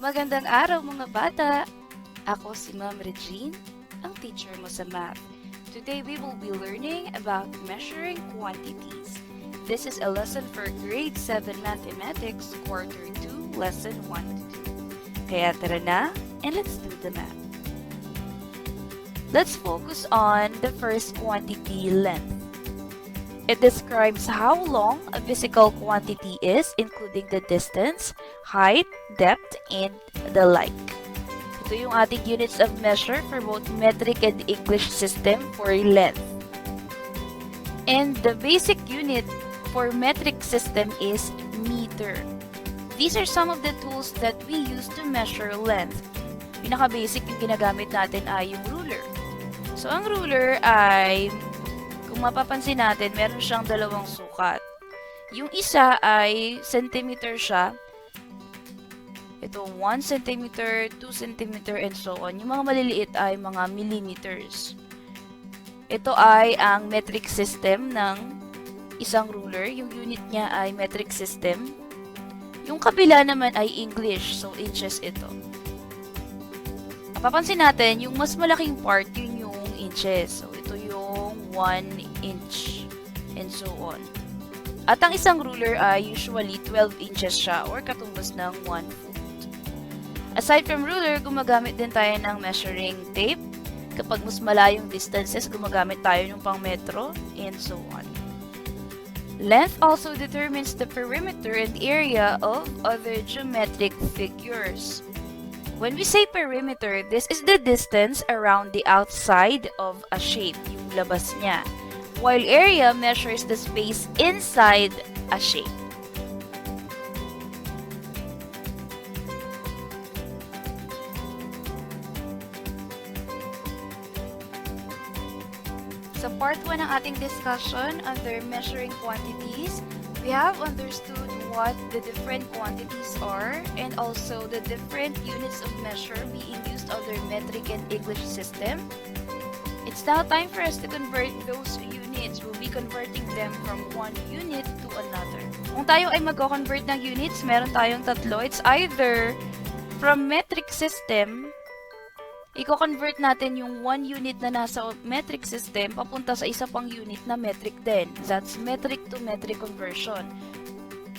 Magandang araw mga bata! Ako si Ma'am Regine, ang teacher mo sa math. Today we will be learning about measuring quantities. This is a lesson for grade 7 mathematics, quarter 2, lesson 1 to 2. Kaya tara na, and let's do the math. Let's focus on the first quantity, length. It describes how long a physical quantity is, including the distance, height, depth, and the like. Ito yung ating units of measure for both metric and English system for length. And the basic unit for metric system is meter. These are some of the tools that we use to measure length. Pinaka-basic yung ginagamit natin ay yung ruler. So, ang ruler ay, kung mapapansin natin, meron siyang dalawang sukat. Yung isa ay centimeter siya. Ito, 1 centimeter, 2 centimeter, and so on. Yung mga maliliit ay mga millimeters. Ito ay ang metric system ng isang ruler. Yung unit niya ay metric system. Yung kabila naman ay English, so inches ito. Mapapansin natin, yung mas malaking part, yun yung inches. So, ito yung 1 inch, and so on. At ang isang ruler ay usually 12 inches siya, or katumbas ng 1 foot. Aside from ruler, gumagamit din tayo ng measuring tape. Kapag mas malayong distances, gumagamit tayo ng pang metro, and so on. Length also determines the perimeter and area of other geometric figures. When we say perimeter, this is the distance around the outside of a shape, yung labas niya. While area measures the space inside a shape. Sa part 1 ng ating discussion under measuring quantities, we have understood what the different quantities are and also the different units of measure being used under metric and English system. It's now time for us to convert those units. We'll be converting them from one unit to another. Kung tayo ay mag-convert ng units, meron tayong tatlo. It's either from metric system, i-convert natin yung 1 unit na nasa metric system papunta sa isa pang unit na metric din. That's metric to metric conversion.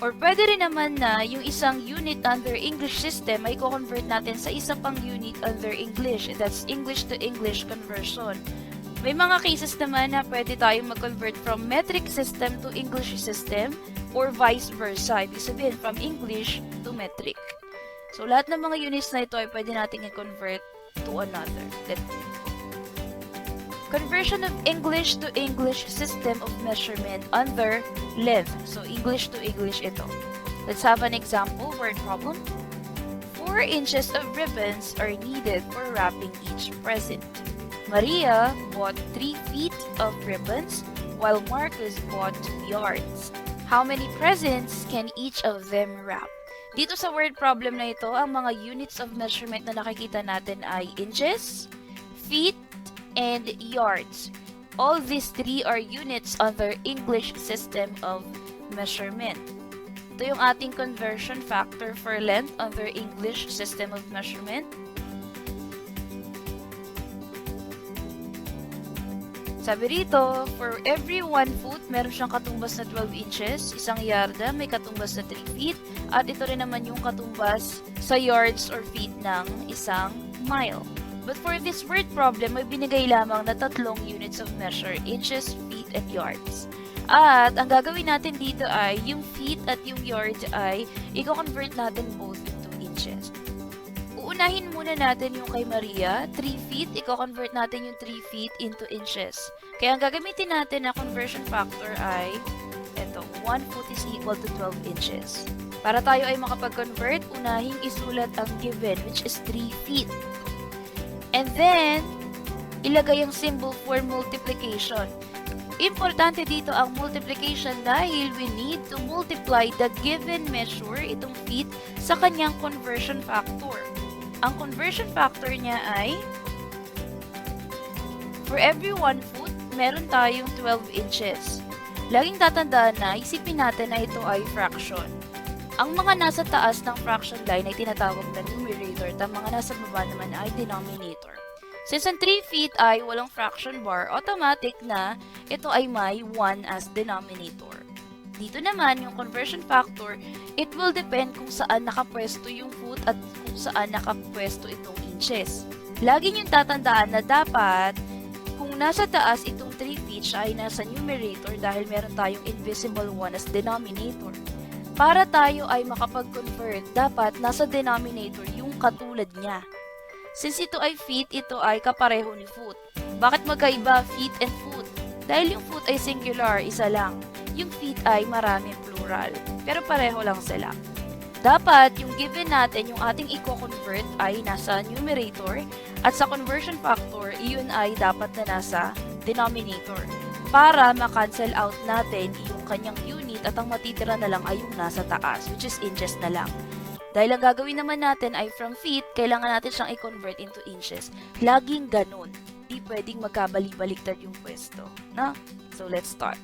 Or pwede rin naman na yung isang unit under English system ay i-convert natin sa isa pang unit under English. That's English to English conversion. May mga cases naman na pwede tayong mag-convert from metric system to English system or vice versa. Ibig sabihin from English to metric. So lahat ng mga units na ito ay pwede natin i-convert to another. Conversion of English to English system of measurement under length. So, English to English ito. Let's have an example word problem. 4 inches of ribbons are needed for wrapping each present. Maria bought 3 feet of ribbons while Marcus bought 2 yards. How many presents can each of them wrap? Dito sa word problem na ito, ang mga units of measurement na nakikita natin ay inches, feet, and yards. All these 3 are units under English system of measurement. Ito yung ating conversion factor for length under English system of measurement. Sabi rito, for every 1 foot, meron siyang katumbas na 12 inches. Isang yarda, may katumbas na 3 feet. At ito rin naman yung katumbas sa yards or feet ng isang mile. But for this word problem, may binigay lamang na 3 units of measure, inches, feet, and yards. At ang gagawin natin dito ay, yung feet at yung yards ay, i-convert natin both into inches. Uunahin muna natin yung kay Maria, 3 feet, i-convert natin yung 3 feet into inches. Kaya ang gagamitin natin na conversion factor ay, eto, 1 foot is equal to 12 inches. Para tayo ay makapag-convert, unahing isulat ang given, which is 3 feet. And then, ilagay ang symbol for multiplication. Importante dito ang multiplication dahil we need to multiply the given measure, itong feet, sa kanyang conversion factor. Ang conversion factor niya ay, for every 1 foot, meron tayong 12 inches. Laging tatandaan na, isipin natin na ito ay fraction. Ang mga nasa taas ng fraction line ay tinatawag na numerator at ang mga nasa baba naman ay denominator. Since ang 3 feet ay walang fraction bar, automatic na ito ay may 1 as denominator. Dito naman, yung conversion factor, it will depend kung saan nakapwesto yung foot at kung saan nakapwesto itong inches. Lagi niyong tatandaan na dapat, kung nasa taas itong 3 feet, siya ay nasa numerator dahil meron tayong invisible 1 as denominator. Para tayo ay makapag-convert, dapat nasa denominator yung katulad niya. Since ito ay feet, ito ay kapareho ni foot. Bakit magkaiba feet and foot? Dahil yung foot ay singular, isa lang. Yung feet ay marami, plural. Pero pareho lang sila. Dapat yung given natin, yung ating i-convert ay nasa numerator at sa conversion factor, iyon ay dapat na nasa denominator para ma-cancel out natin yung kanyang unit at ang matitira na lang ay yung nasa taas, which is inches na lang. Dahil ang gagawin naman natin ay from feet, kailangan natin siyang i-convert into inches. Laging ganun. Di pwedeng magkabali-baliktad yung pwesto. No? So, let's start.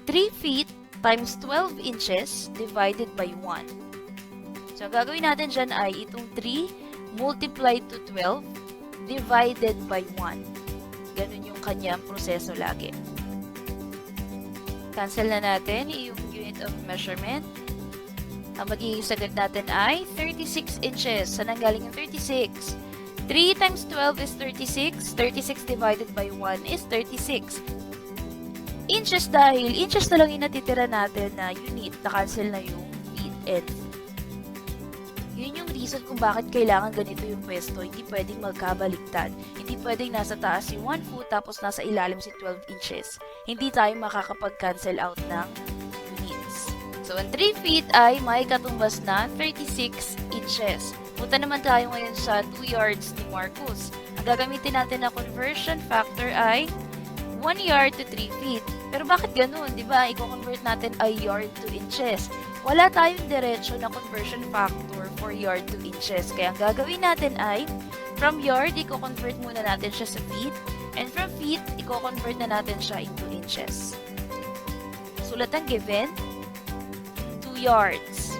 3 feet times 12 inches divided by 1. So, ang gagawin natin dyan ay itong 3 multiplied to 12 divided by 1. Ganun yung kanyang proseso lagi. Cancel na natin yung unit of measurement. Ang magiging sagot natin ay 36 inches. Saan ang galing yung 36? 3 times 12 is 36. 36 divided by 1 is 36. Inches dahil inches na lang yung natitira natin na unit. Na-cancel na yung feet and yun yung reason kung bakit kailangan ganito yung pwesto. Hindi pwedeng magkabaliktad. Hindi pwedeng nasa taas si 1 foot tapos nasa ilalim si 12 inches. Hindi tayo makakapag-cancel out ng units. So, ang 3 feet ay may katumbas na 36 inches. Punta naman tayo ngayon sa 2 yards ni Marcus. Ang gagamitin natin na conversion factor ay 1 yard to 3 feet. Pero bakit ganun? Diba? I-convert natin ay yard to inches. Wala tayong diretsyo na conversion factor for yard to inches. Kaya ang gagawin natin ay from yard, i-convert muna natin siya sa feet. And from feet, i-convert na natin siya into inches. Sulat ang given. Yards.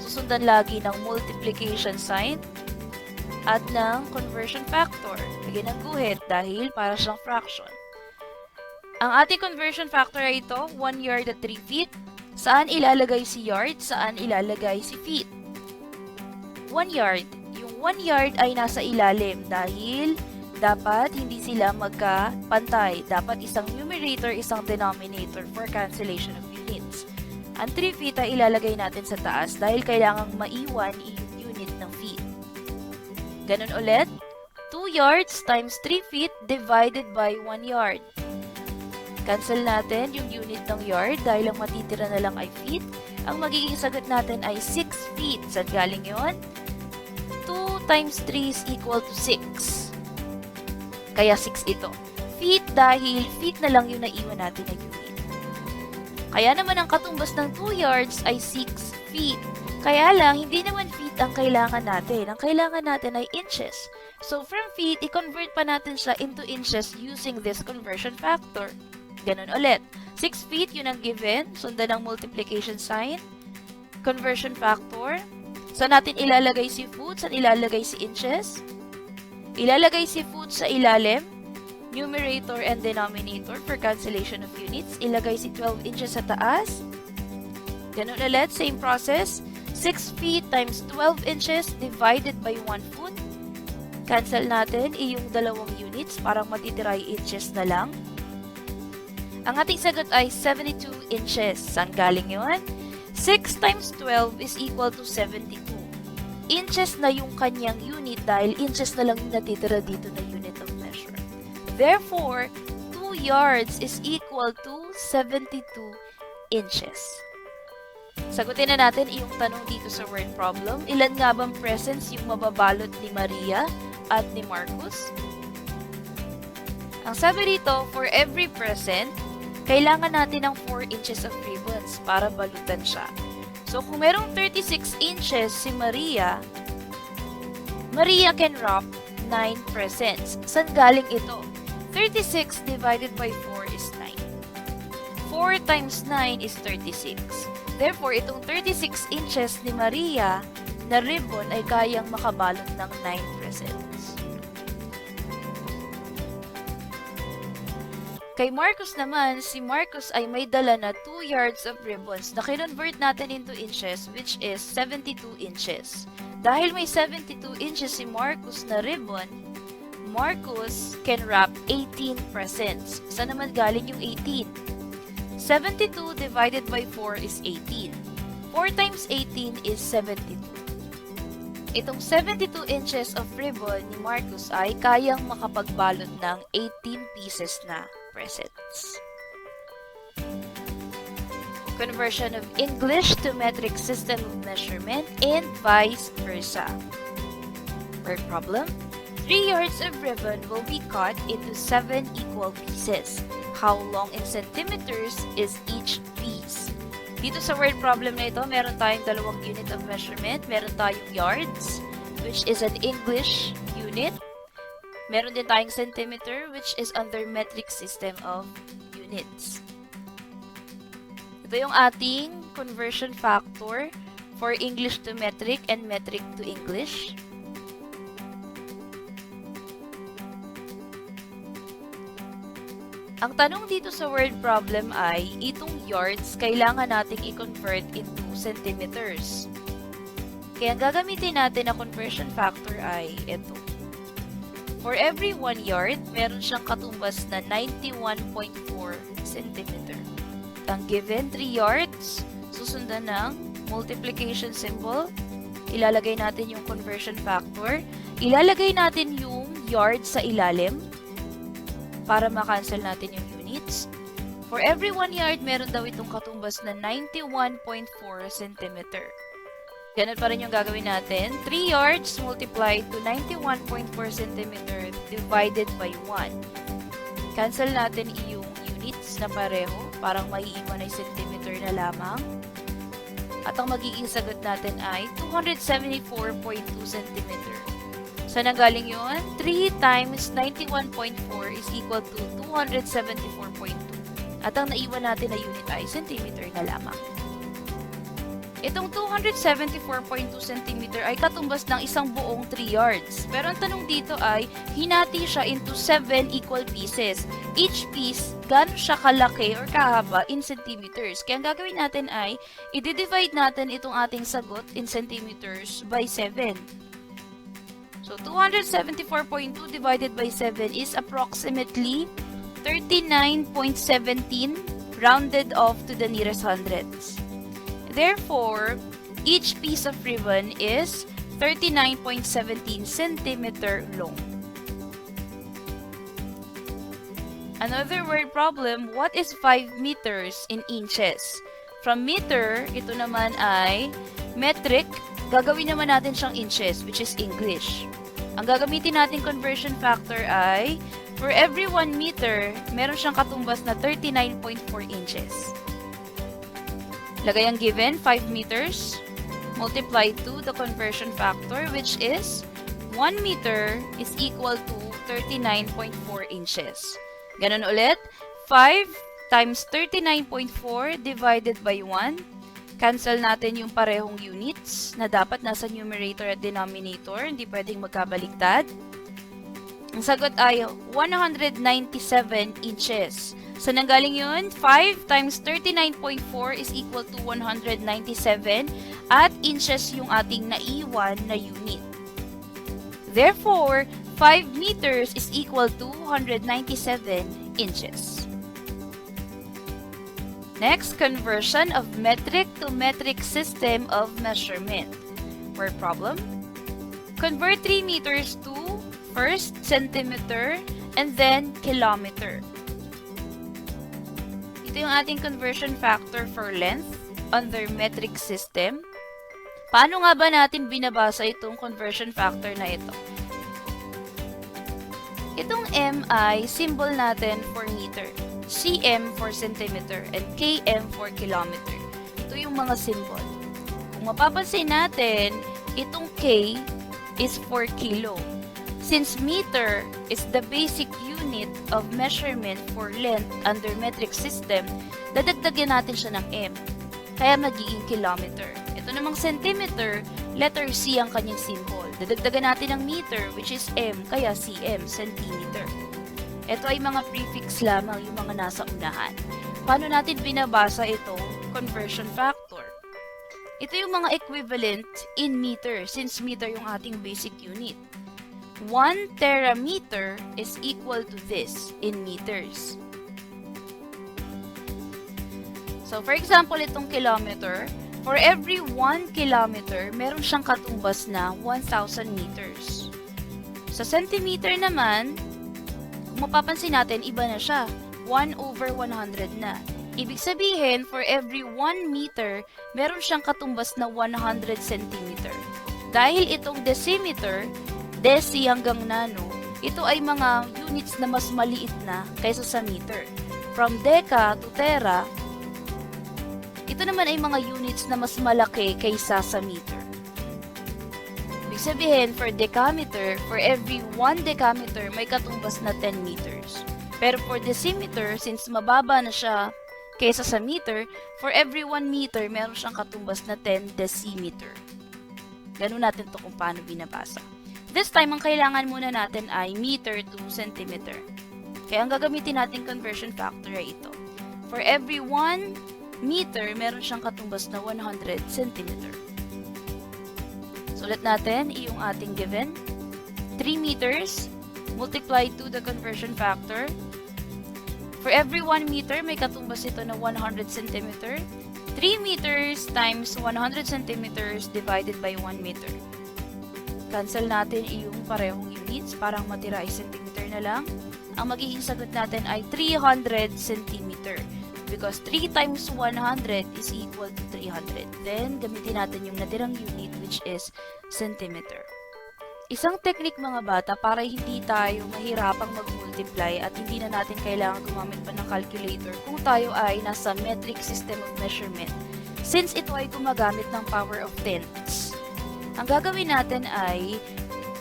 Susundan lagi ng multiplication sign at ng conversion factor. Lagyan ng guhit dahil para siyang fraction. Ang ating conversion factor ay ito, 1 yard at 3 feet. Saan ilalagay si yard? Saan ilalagay si feet? 1 yard. Yung 1 yard ay nasa ilalim dahil dapat hindi sila magkapantay. Dapat isang numerator, isang denominator for cancellation of units. Ang 3 feet ay ilalagay natin sa taas dahil kailangang maiwan yung unit ng feet. Ganun ulit, 2 yards times 3 feet divided by 1 yard. Cancel natin yung unit ng yard dahil ang matitira na lang ay feet. Ang magiging sagot natin ay 6 feet. Saan galing yun? 2 times 3 is equal to 6. Kaya 6 ito. Feet dahil feet na lang yung naiwan natin na unit. Kaya naman ang katumbas ng 2 yards ay 6 feet. Kaya lang, hindi naman feet ang kailangan natin. Ang kailangan natin ay inches. So, from feet, i-convert pa natin siya into inches using this conversion factor. Ganun ulit. 6 feet, yun ang given. Sundan ang multiplication sign. Conversion factor. Saan natin ilalagay si foot? Saan ilalagay si inches? Ilalagay si foot sa ilalim. Numerator and denominator for cancellation of units. Ilagay si 12 inches sa taas. Ganun ulit, same process. 6 feet times 12 inches divided by 1 foot. Cancel natin yung dalawang units, parang matitira yung inches na lang. Ang ating sagot ay 72 inches. Saan galing yun? 6 times 12 is equal to 72. Inches na yung kanyang unit dahil inches na lang yung natitira dito na unit of measure. Therefore, 2 yards is equal to 72 inches. Sagutin na natin yung tanong dito sa word problem. Ilan nga bang presents yung mababalot ni Maria at ni Marcus? Ang sabi dito, for every present, kailangan natin ng 4 inches of ribbons para balutan siya. So, kung merong 36 inches si Maria, Maria can wrap 9 presents. Saan galing ito? 36 divided by 4 is 9. 4 times 9 is 36. Therefore, itong 36 inches ni Maria na ribbon ay kayang makabalot ng 9 presents. Kay Marcus naman, si Marcus ay may dala na 2 yards of ribbons na kinonvert natin into inches, which is 72 inches. Dahil may 72 inches si Marcus na ribbon, Marcus can wrap 18 presents. Saan naman galing yung 18? 72 divided by 4 is 18. 4 times 18 is 72. Itong 72 inches of ribbon ni Marcus ay kayang makapagbalot ng 18 pieces na presents. Conversion of English to metric system of measurement and vice versa. Word problem. 3 yards of ribbon will be cut into 7 equal pieces. How long in centimeters is each piece? Dito sa word problem na ito, meron tayong dalawang unit of measurement. Meron tayong yards, which is an English unit. Meron din tayong centimeter, which is under metric system of units. Ito yung ating conversion factor for English to metric and metric to English. Ang tanong dito sa word problem ay, itong yards kailangan nating i-convert into centimeters. Kaya ang gagamitin natin na conversion factor ay ito. For every 1 yard, meron siyang katumbas na 91.4 centimeter. Ang given 3 yards, susundan ng multiplication symbol. Ilalagay natin yung conversion factor. Ilalagay natin yung yard sa ilalim para makancel natin yung units. For every 1 yard, meron daw itong katumbas na 91.4 centimeter. Ganun pa rin yung gagawin natin. 3 yards multiplied to 91.4 cm divided by 1. Cancel natin yung units na pareho. Parang maiiwan ay centimeter na lamang. At ang magiging sagot natin ay 274.2 cm. Saan nanggaling yun? 3 times 91.4 is equal to 274.2. At ang naiwan natin na unit ay centimeter na lamang. Itong 274.2 cm ay katumbas ng isang buong 3 yards. Pero ang tanong dito ay, hinati siya into 7 equal pieces. Each piece, gano'n siya kalaki or kahaba in centimeters. Kaya ang gagawin natin ay, i-divide natin itong ating sagot in centimeters by 7. So, 274.2 divided by 7 is approximately 39.17 rounded off to the nearest hundreds. Therefore, each piece of ribbon is 39.17 centimeter long. Another word problem, what is 5 meters in inches? From meter, ito naman ay metric. Gagawin naman natin siyang inches, which is English. Ang gagamitin natin conversion factor ay, for every 1 meter, meron siyang katumbas na 39.4 inches. Lagay ang given, 5 meters, multiplied to the conversion factor, which is 1 meter is equal to 39.4 inches. Ganun ulit, 5 times 39.4 divided by 1. Cancel natin yung parehong units na dapat nasa numerator at denominator, hindi pwedeng magkabaliktad. Ang sagot ay 197 inches. So, nanggaling yun, 5 times 39.4 is equal to 197 at inches yung ating naiwan na unit. Therefore, 5 meters is equal to 197 inches. Next, conversion of metric to metric system of measurement. Word problem. Convert 3 meters to first centimeter and then kilometer. Ito yung ating conversion factor for length under metric system. Paano nga ba natin binabasa itong conversion factor na ito? Itong M ay symbol natin for meter, cm for centimeter, and km for kilometer. Ito yung mga symbol. Kung mapapansin natin, itong K is for kilo. Since meter is the basic unit of measurement for length under metric system, dadagdagan natin siya ng M. kaya magiging kilometer. Ito namang centimeter, letter C ang kanyang symbol. Dadagdagan natin ang meter, which is M, kaya cm, centimeter. Ito ay mga prefix lamang, yung mga nasa unahan. Paano natin binabasa itong conversion factor? Ito yung mga equivalent in meter, since meter yung ating basic unit. 1 terameter is equal to this in meters. So, for example, itong kilometer, for every 1 kilometer, meron siyang katumbas na 1,000 meters. Sa centimeter naman, kung mapapansin natin, iba na siya. 1 over 100 na. Ibig sabihin, for every 1 meter, meron siyang katumbas na 100 centimeter. Dahil itong decimeter, deci hanggang nano, ito ay mga units na mas maliit na kaysa sa meter. From deca to tera, ito naman ay mga units na mas malaki kaysa sa meter. Ibig sabihin, for decameter, for every 1 decameter, may katumbas na 10 meters. Pero for decimeter, since mababa na siya kaysa sa meter, for every 1 meter, meron siyang katumbas na 10 decimeter. Ganun natin to kung paano binabasa. This time, ang kailangan muna natin ay meter to centimeter. Kaya ang gagamitin natin conversion factor ay ito. For every 1 meter, meron siyang katumbas na 100 centimeter. Sulat natin yung ating given. 3 meters multiplied to the conversion factor. For every 1 meter, may katumbas ito na 100 centimeter. 3 meters times 100 centimeters divided by 1 meter. Cancel natin yung parehong units, parang matira ay centimeter na lang. Ang magiging sagot natin ay 300 centimeter. Because 3 times 100 is equal to 300. Then, gamitin natin yung natirang unit, which is centimeter. Isang technique mga bata para hindi tayo mahirapang mag-multiply at hindi na natin kailangan gumamit pa ng calculator kung tayo ay nasa metric system of measurement. Since ito ay gumagamit ng power of tenths, ang gagawin natin ay,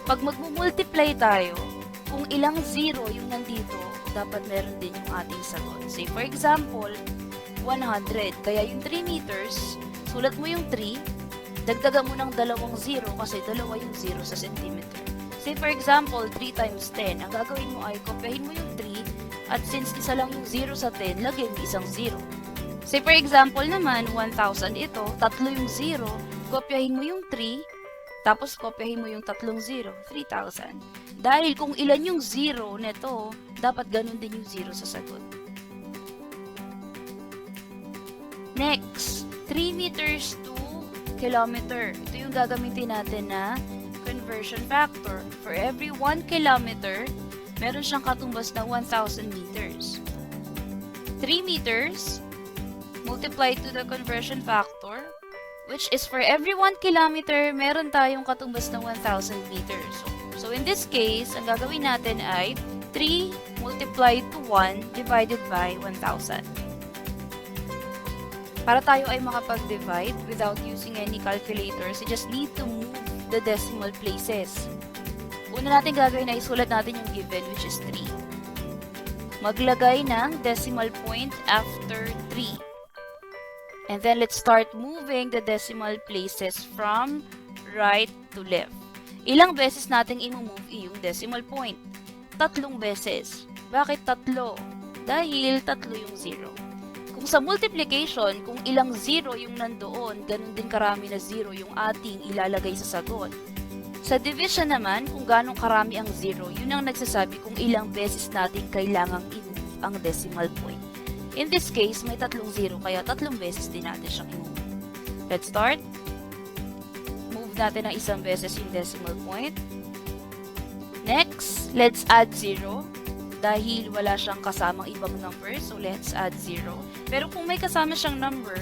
pag mag-multiply tayo, kung ilang zero yung nandito, dapat meron din yung ating sagot. Say, for example, 100. Kaya yung 3 meters, sulat mo yung 3, dagdagan mo ng dalawang 0 kasi dalawa yung 0 sa centimeter. Say, for example, 3 times 10. Ang gagawin mo ay, kopyahin mo yung 3, at since isa lang yung 0 sa 10, lagyan mo isang 0. Say, for example naman, 1,000 ito, tatlo yung 0, kopyahin mo yung 3, tapos kopyahin mo yung tatlong 0, 3,000. Dahil kung ilan yung 0 nito, dapat ganun din yung 0 sa sagot. Next, 3 meters to kilometer. Ito yung gagamitin natin na conversion factor. For every 1 kilometer, meron siyang katumbas na 1,000 meters. 3 meters multiplied to the conversion factor, which is for every 1 kilometer, meron tayong katumbas na 1,000 meters. So in this case, ang gagawin natin ay 3 multiplied to 1 divided by 1,000. Para tayo ay makapag-divide without using any calculators, you just need to move the decimal places. Una natin gagawin ay isulat natin yung given, which is 3. Maglagay ng decimal point after 3. And then let's start moving the decimal places from right to left. Ilang beses nating i-move yung decimal point? 3 beses. Bakit 3? Dahil 3 yung 0. Kung sa multiplication, kung ilang 0 yung nandoon, ganun din karami na 0 yung ating ilalagay sa sagot. Sa division naman, kung ganong karami ang 0, yun ang nagsasabi kung ilang beses natin kailangang i-move ang decimal point. In this case, may 3 0, kaya 3 beses din natin siyang i-move. Let's start. Move natin ng isang beses yung decimal point. Next, let's add 0. Dahil wala siyang kasamang ibang number, so let's add 0. Pero kung may kasama siyang number,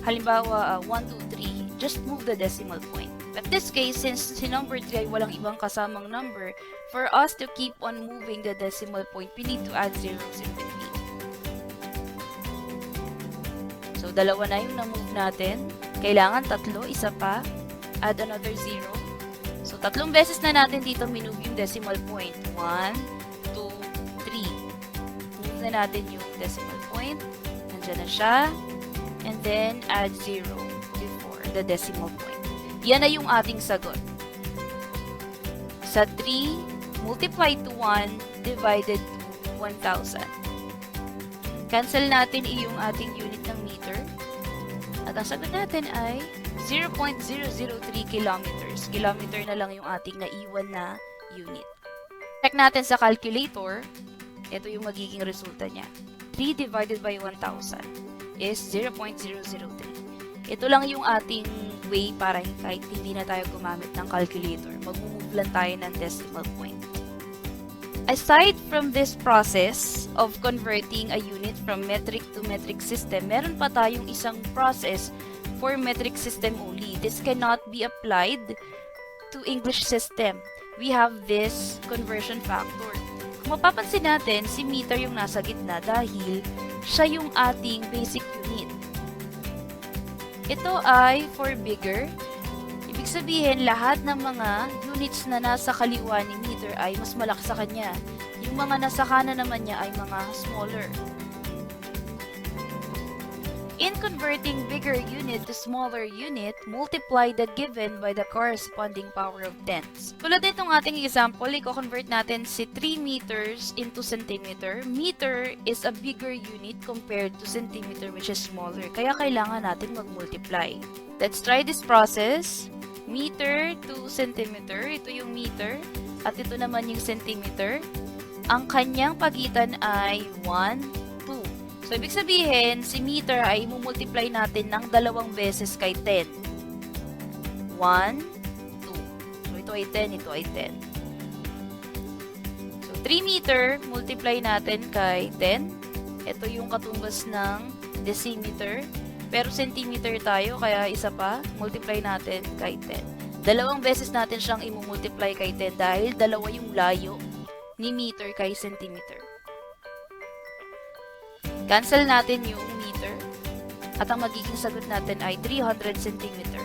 halimbawa 1, 2, 3, just move the decimal point. But this case, since si number 3 ay walang ibang kasamang number, for us to keep on moving the decimal point, we need to add zeros in between. So, dalawa na yung na-move natin. Kailangan 3, isa pa. Add another 0. So, 3 beses na natin dito minove yung decimal point. 1, 2, 3. Move na natin yung decimal point. Nandiyan na siya. and then add 0 before the decimal point. Yan na yung ating sagot. Sa 3 multiplied to 1 divided to 1,000. Cancel natin yung ating unit ng meter. At ang sagot natin ay 0.003 kilometers. Kilometer na lang yung ating naiwan na unit. Check natin sa calculator. Ito yung magiging resulta niya. 3 divided by 1,000 is 0.003. Ito lang yung ating way para kahit hindi na tayo gumamit ng calculator. Mag-move lang tayo ng decimal point. Aside from this process of converting a unit from metric to metric system, meron pa tayong isang process for metric system only. This cannot be applied to English system. We have this conversion factor. Kung mapapansin natin, si meter yung nasa gitna dahil siya yung ating basic unit. Ito ay for bigger. Ibig sabihin, lahat ng mga units na nasa kaliwa ni meter ay mas malaki sa kanya. Yung mga nasa kanan naman niya ay mga smaller. In converting bigger unit to smaller unit, multiply the given by the corresponding power of tenths. Tulad nitong ating example, i-convert natin si 3 meters into centimeter. Meter is a bigger unit compared to centimeter, which is smaller. Kaya kailangan natin mag-multiply. Let's try this process. Meter to centimeter. Ito yung meter. At ito naman yung centimeter. Ang kanyang pagitan ay 1, 2. So, ibig sabihin, si meter ay multiply natin ng 2 beses kay 10. 1, 2. So, ito ay 10, ito ay 10. So, 3 meter, multiply natin kay 10. Ito yung katumbas ng decimeter. Pero centimeter tayo, kaya isa pa, multiply natin kay 10. 2 beses natin siyang i-multiply kay 10 dahil 2 yung layo ni meter kay centimeter. Cancel natin yung meter. At ang magiging sagot natin ay 300 centimeter.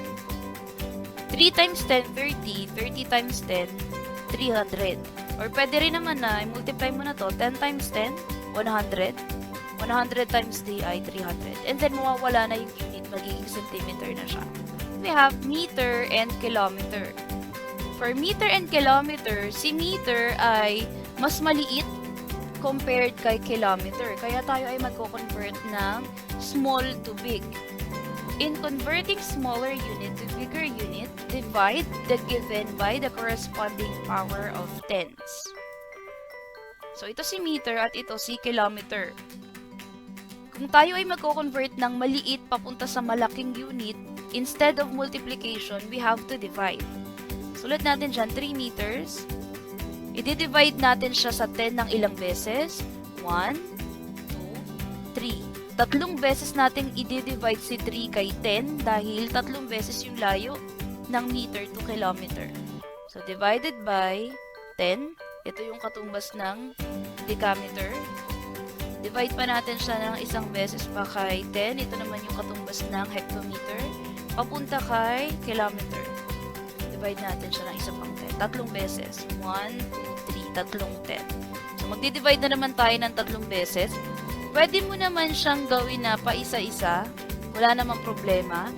3 times 10, 30. 30 times 10, 300. Or pwede rin naman na, i-multiply mo na to. 10 times 10, 100. 100 times 3 ay 300. And then, mawawala na yung unit. Magiging centimeter na siya. We have meter and kilometer. For meter and kilometer, si meter ay mas maliit compared kay kilometer. Kaya tayo ay magko-convert ng small to big. In converting smaller unit to bigger unit, divide the given by the corresponding power of tenths. So, ito si meter at ito si kilometer. Kung tayo ay magko-convert ng maliit papunta sa malaking unit, instead of multiplication, we have to divide. Sulat natin dyan, 3 meters. I-divide natin siya sa 10 ng ilang beses. 1, 2, 3. 3 beses natin i-divide si 3 kay 10 dahil 3 beses yung layo ng meter to kilometer. So, divided by 10. Ito yung katumbas ng decameter. Divide pa natin siya ng isang beses pa kay 10. Ito naman yung katumbas ng hectometer. Papunta kay kilometer. Divide natin siya ng isa pang 10. 3 beses. 1, 2, 3. 3, 10. So, magdi-divide na naman tayo ng 3 beses. Pwede mo naman siyang gawin na pa isa-isa. Wala namang problema.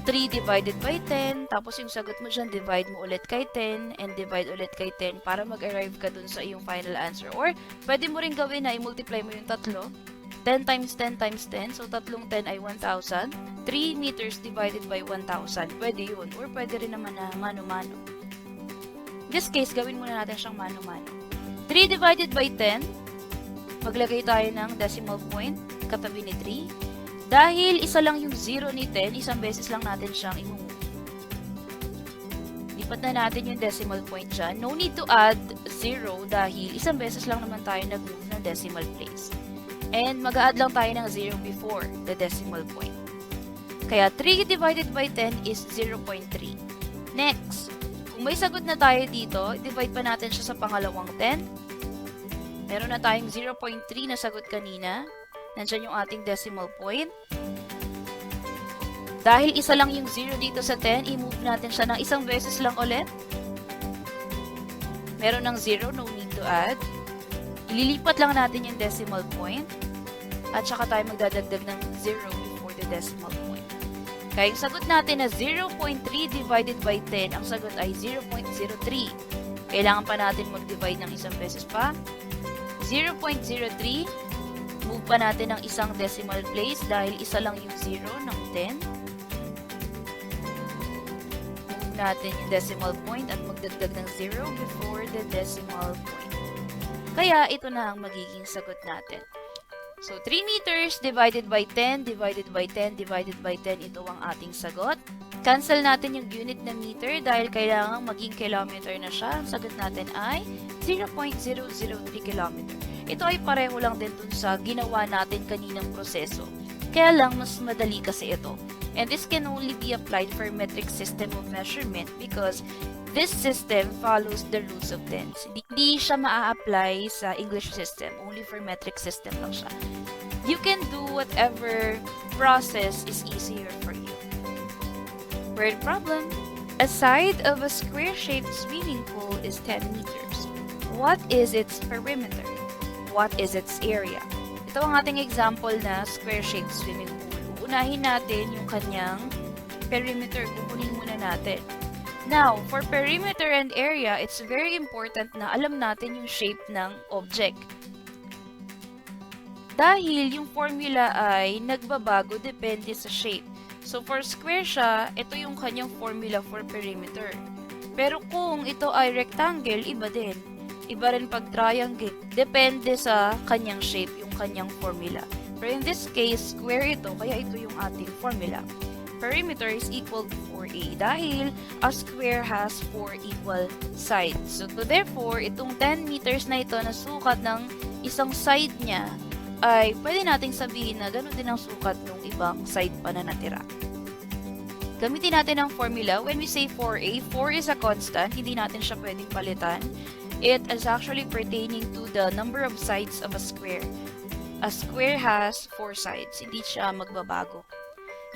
3 divided by 10. Tapos yung sagot mo dyan, divide mo ulit kay 10. And divide ulit kay 10 para mag-arrive ka dun sa iyong final answer. Or, pwede mo rin gawin na i-multiply mo yung 3. 10 times 10 times 10. So, 3 10 ay 1,000. 3 meters divided by 1,000. Pwede yun. Or, pwede rin naman na mano-mano. In this case, gawin muna natin siyang mano-mano. 3 divided by 10. Maglagay tayo ng decimal point katabi ni 3. Dahil isa lang yung 0 ni 10, isang beses lang natin siyang i-move. Lipat na natin yung decimal point dyan. No need to add 0 dahil isang beses lang naman tayo nag-move ng decimal place. And mag-a-add lang tayo ng 0 before the decimal point. Kaya 3 divided by 10 is 0.3. Next, kung may sagot na tayo dito, divide pa natin siya sa pangalawang 10. Meron na tayong 0.3 na sagot kanina. Nandiyan yung ating decimal point. Dahil isa lang yung 0 dito sa 10, i-move natin siya ng isang beses lang ulit. Meron ng 0, no need to add. Ililipat lang natin yung decimal point. At saka tayo magdadagdag ng 0 before the decimal point. Kaya yung sagot natin na 0.3 divided by 10, ang sagot ay 0.03. Kailangan pa natin mag-divide ng isang beses pa. 0.03, move pa natin ng isang decimal place dahil isa lang yung 0 ng 10. Move natin yung decimal point at magdagdag ng 0 before the decimal point. Kaya ito na ang magiging sagot natin. So, 3 meters divided by 10, divided by 10, divided by 10, ito ang ating sagot. Cancel natin yung unit na meter dahil kailangan maging kilometer na siya. Ang sagot natin ay 0.003 kilometer. Ito ay pareho lang din dun sa ginawa natin kaninang proseso. Kaya lang, mas madali kasi ito. And this can only be applied for metric system of measurement because this system follows the rules of tens. Hindi siya maa-apply sa English system. Only for metric system lang siya. You can do whatever process is easier for you. Word problem. A side of a square-shaped swimming pool is 10 meters. What is its perimeter? What is its area? Ito ang ating example na square-shaped swimming pool. Unahin natin yung kanyang perimeter. Kukunin muna natin. Now, for perimeter and area, it's very important na alam natin yung shape ng object. Dahil yung formula ay nagbabago depende sa shape. So, for square siya, ito yung kanyang formula for perimeter. Pero kung ito ay rectangle, iba din. Iba rin pag triangle. Depende sa kanyang shape, yung kanyang formula. Pero in this case, square ito, kaya ito yung ating formula. Perimeter is equal to 4a dahil a square has 4 equal sides. So, therefore, itong 10 meters na ito na sukat ng isang side niya ay pwede nating sabihin na gano'n din ang sukat ng ibang side pa na natira. Gamitin natin ang formula. When we say 4a, 4 is a constant. Hindi natin siya pwedeng palitan. It is actually pertaining to the number of sides of a square. A square has 4 sides. Hindi siya magbabago.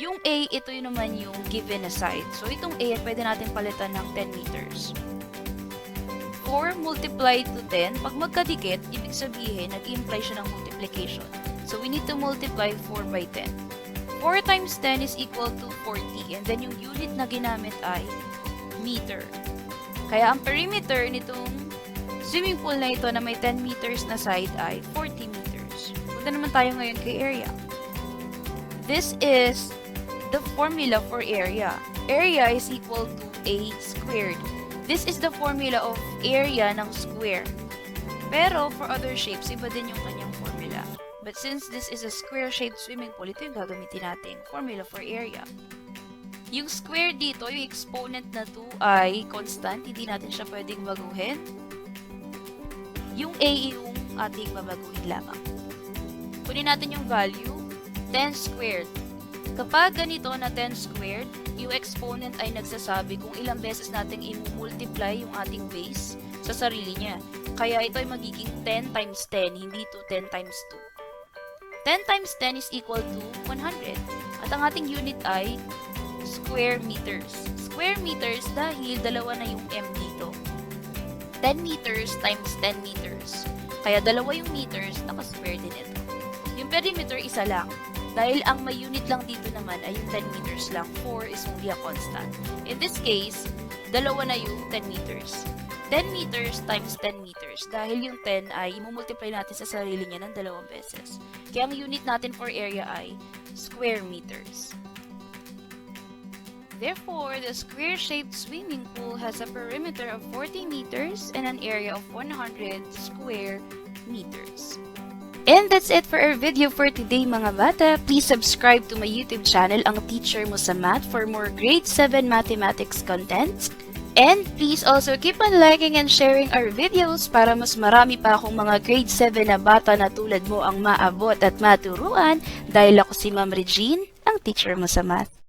Yung A, ito yun naman yung given na side. So, itong A, pwede natin palitan ng 10 meters. 4 multiplied to 10, pag magkadikit, ibig sabihin, nag-imply siya ng multiplication. So, we need to multiply 4 by 10. 4 times 10 is equal to 40. And then, yung unit na ginamit ay meter. Kaya, ang perimeter nitong swimming pool na ito na may 10 meters na side ay 40 meters. Punta naman tayo ngayon kay area. This is the formula for area. Area is equal to a squared. This is the formula of area ng square. Pero for other shapes, iba din yung kanyang formula. But since this is a square-shaped swimming pool, ito yung gagamitin natin. Formula for area. Yung square dito, yung exponent na 2 ay constant. Hindi natin siya pwedeng baguhin. Yung a yung ating babaguhin lamang. Kunin natin yung value. 10 squared. Kapag ganito na 10 squared, yung exponent ay nagsasabi kung ilang beses natin i-multiply yung ating base sa sarili niya. Kaya ito ay magiging 10 times 10, hindi to 10 times 2. 10 times 10 is equal to 100. At ang ating unit ay square meters. Square meters dahil dalawa na yung m dito. 10 meters times 10 meters. Kaya dalawa yung meters, naka-square din ito. Yung perimeter, isa lang. Dahil ang may unit lang dito naman ay yung 10 meters lang. 4 is only a constant. In this case, dalawa na yung 10 meters. 10 meters times 10 meters. Dahil yung 10 ay imumultiply natin sa sarili niya ng dalawang beses. Kaya ang unit natin for area ay square meters. Therefore, the square-shaped swimming pool has a perimeter of 40 meters and an area of 100 square meters. And that's it for our video for today mga bata. Please subscribe to my YouTube channel, Ang Teacher Mo sa Math, for more grade 7 mathematics content. And please also keep on liking and sharing our videos para mas marami pa akong mga grade 7 na bata na tulad mo ang maabot at maturuan dahil ako si Ma'am Regine, ang Teacher Mo sa Math.